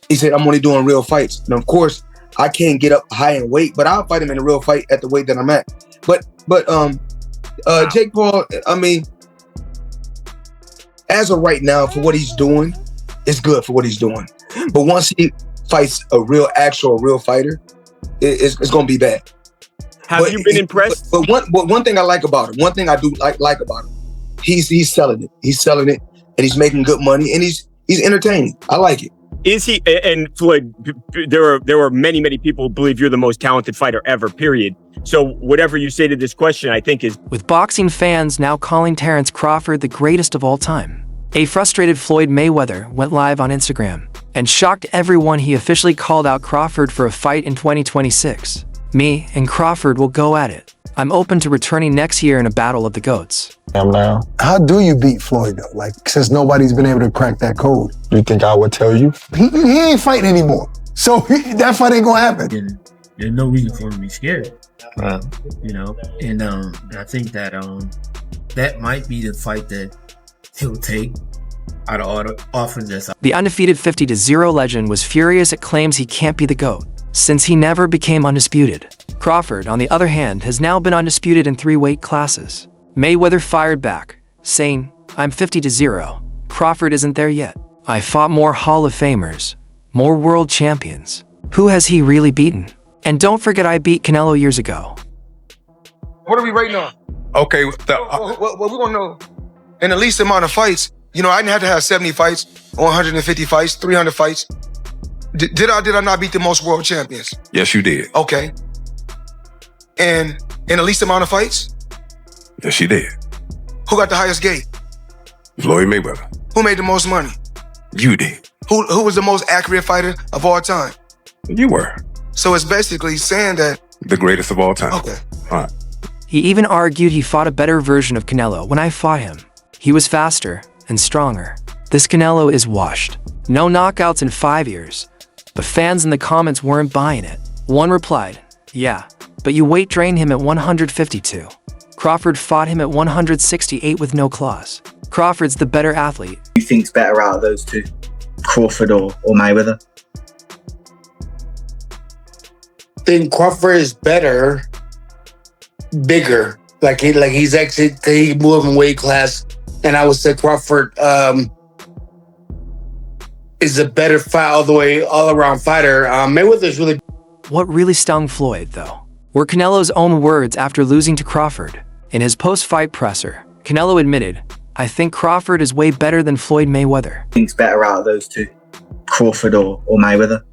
He said, I'm only doing real fights. And of course, I can't get up high in weight, but I'll fight him in a real fight at the weight that I'm at. But Jake Paul, I mean, as of right now, for what he's doing, it's good for what he's doing. But once he fights a real fighter, it's going to be bad. Have you been impressed? But one thing I like about him, one thing I do like about him, he's selling it. He's selling it, and he's making good money, and he's entertaining. I like it. Is he? And Floyd, there were many people who believe you're the most talented fighter ever, period. So whatever you say to this question, I think is... With boxing fans now calling Terence Crawford the greatest of all time, a frustrated Floyd Mayweather went live on Instagram and shocked everyone. He officially called out Crawford for a fight in 2026. Me and Crawford will go at it. I'm open to returning next year in a battle of the GOATs. Now. How do you beat Floyd though? Like, since nobody's been able to crack that code. You think I would tell you? He ain't fighting anymore. So that fight ain't gonna happen. There's no reason for him to be scared. You know, and I think that that might be the fight that he'll take out of all the offers that's out. The undefeated 50-0 legend was furious at claims he can't be the GOAT, since he never became undisputed. Crawford, on the other hand, has now been undisputed in 3 weight classes. Mayweather fired back, saying, I'm 50-0. Crawford isn't there yet. I fought more Hall of Famers, more world champions. Who has he really beaten? And don't forget I beat Canelo years ago. What are we rating on? Okay. Well, we're going to know in the least amount of fights. You know, I didn't have to have 70 fights, or 150 fights, 300 fights. Did I not beat the most world champions? Yes, you did. Okay. And in the least amount of fights? Yes, you did. Who got the highest gate? Floyd Mayweather. Who made the most money? You did. Who was the most accurate fighter of all time? You were. So it's basically saying that... The greatest of all time. Okay. All right. He even argued he fought a better version of Canelo when I fought him. He was faster and stronger. This Canelo is washed. No knockouts in 5 years. But fans in the comments weren't buying it. One replied, yeah, but you weight drained him at 152. Crawford fought him at 168 with no claws. Crawford's the better athlete. Who you think's better out of those two? Crawford or Mayweather? I think Crawford is better, bigger. Like he's actually, he moved in weight class. And I would say Crawford is a better fight all around fighter. Mayweather's really... What really stung Floyd, though, were Canelo's own words after losing to Crawford. In his post-fight presser, Canelo admitted, I think Crawford is way better than Floyd Mayweather. Who think's better out of those two? Crawford or Mayweather?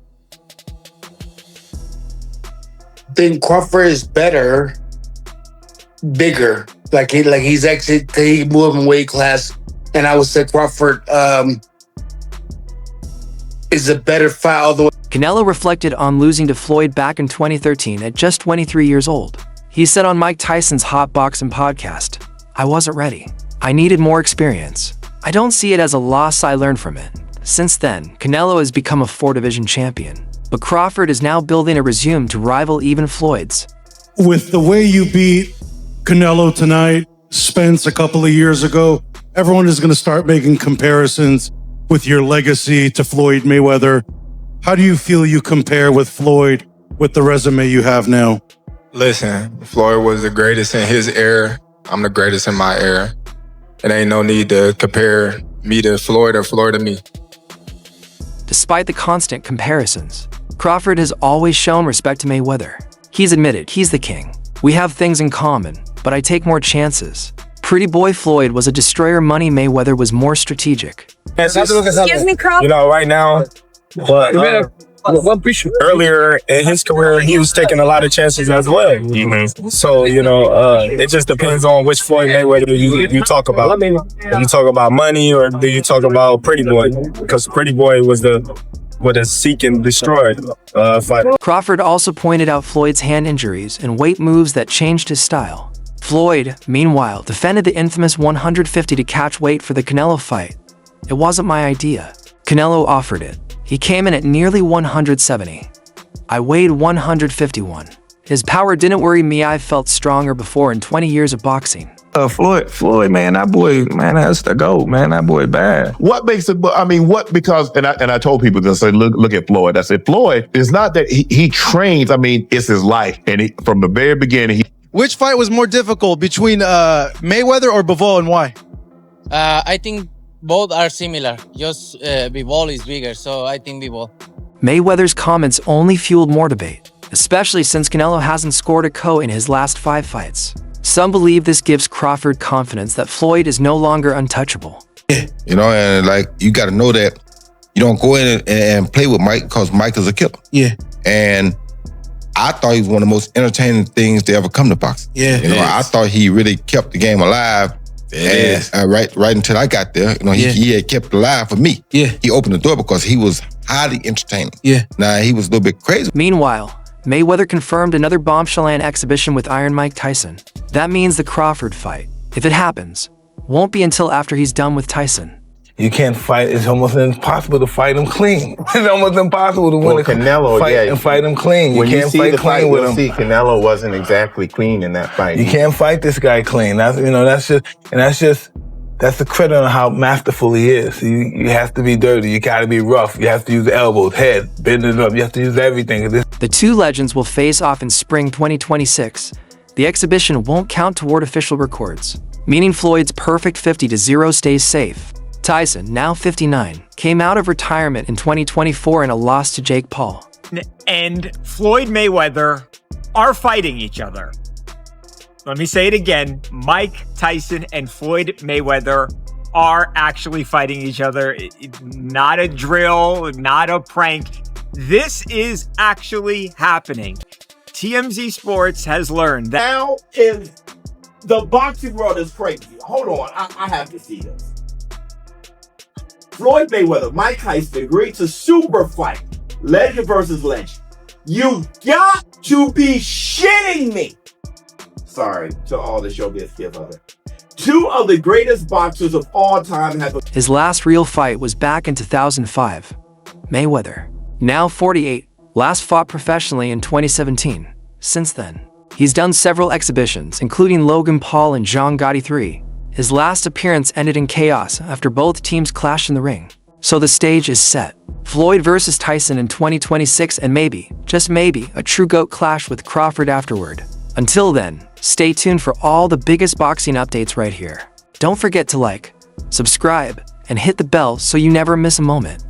I think Crawford is better, bigger. Like he's actually, he moved in weight class. And I would say Crawford is a better fight Canelo reflected on losing to Floyd back in 2013 at just 23 years old. He said on Mike Tyson's Hot Boxing podcast, I wasn't ready. I needed more experience. I don't see it as a loss. I learned from it. Since then, Canelo has become a 4-division champion. But Crawford is now building a resume to rival even Floyd's. With the way you beat Canelo tonight, Spence a couple of years ago, everyone is going to start making comparisons with your legacy to Floyd Mayweather. How do you feel you compare with Floyd with the resume you have now? Listen, Floyd was the greatest in his era. I'm the greatest in my era. It ain't no need to compare me to Floyd or Floyd to me. Despite the constant comparisons, Crawford has always shown respect to Mayweather. He's admitted he's the king. We have things in common, but I take more chances. Pretty boy Floyd was a destroyer. Money Mayweather was more strategic. Excuse me, Crawford. You know, right now, but earlier in his career, he was taking a lot of chances as well. So, you know, it just depends on which Floyd Mayweather you talk about. Do you talk about money or do you talk about Pretty Boy? Because Pretty Boy was the seek and destroy fighter. Crawford also pointed out Floyd's hand injuries and weight moves that changed his style. Floyd, meanwhile, defended the infamous 150 to catch weight for the Canelo fight. It wasn't my idea. Canelo offered it. He came in at nearly 170. I weighed 151. His power didn't worry me. I felt stronger before in 20 years of boxing. Floyd, man, that boy, man, that's the GOAT, man. That boy bad. What makes it? I mean, because I told people to say, look at Floyd. I said, Floyd, it's not that he trains. I mean, it's his life, and from the very beginning. Which fight was more difficult between Mayweather or Bivol, and why? I think both are similar. Just Bivol is bigger, so I think Bivol. Mayweather's comments only fueled more debate, especially since Canelo hasn't scored a KO in his last 5 fights. Some believe this gives Crawford confidence that Floyd is no longer untouchable. You know, and like, you got to know that you don't go in and play with Mike because Mike is a killer. Yeah. And I thought he was one of the most entertaining things to ever come to boxing. Yeah. You know, I thought he really kept the game alive. Right until I got there. You know, he had kept it alive for me. Yeah. He opened the door because he was highly entertaining. Yeah. Now, he was a little bit crazy. Meanwhile, Mayweather confirmed another bombshell exhibition with Iron Mike Tyson. That means the Crawford fight, if it happens, won't be until after he's done with Tyson. You can't fight. It's almost impossible to fight him clean. It's almost impossible to win Canelo, and fight him clean. When You can't fight clean with him. See, Canelo wasn't exactly clean in that fight. You can't fight this guy clean. That's the credit on how masterful he is. You have to be dirty. You got to be rough. You have to use elbows, head, bend it up. You have to use everything. The two legends will face off in spring 2026. The exhibition won't count toward official records, meaning Floyd's perfect 50-0 stays safe. Tyson, now 59, came out of retirement in 2024 in a loss to Jake Paul. And Floyd Mayweather are fighting each other. Let me say it again. Mike Tyson and Floyd Mayweather are actually fighting each other. Not a drill, not a prank. This is actually happening. TMZ Sports has learned that. Now is the boxing world is crazy. Hold on, I have to see this. Floyd Mayweather, Mike Tyson agreed to super fight. Legend versus legend. You got to be shitting me. Sorry to all the showbiz kids out there. 2 of the greatest boxers of all time have. His last real fight was back in 2005. Mayweather, now 48, last fought professionally in 2017. Since then, he's done several exhibitions, including Logan Paul and Jean Gotti 3. His last appearance ended in chaos after both teams clashed in the ring. So the stage is set. Floyd versus Tyson in 2026, and maybe, just maybe, a true GOAT clash with Crawford afterward. Until then, stay tuned for all the biggest boxing updates right here. Don't forget to like, subscribe, and hit the bell so you never miss a moment.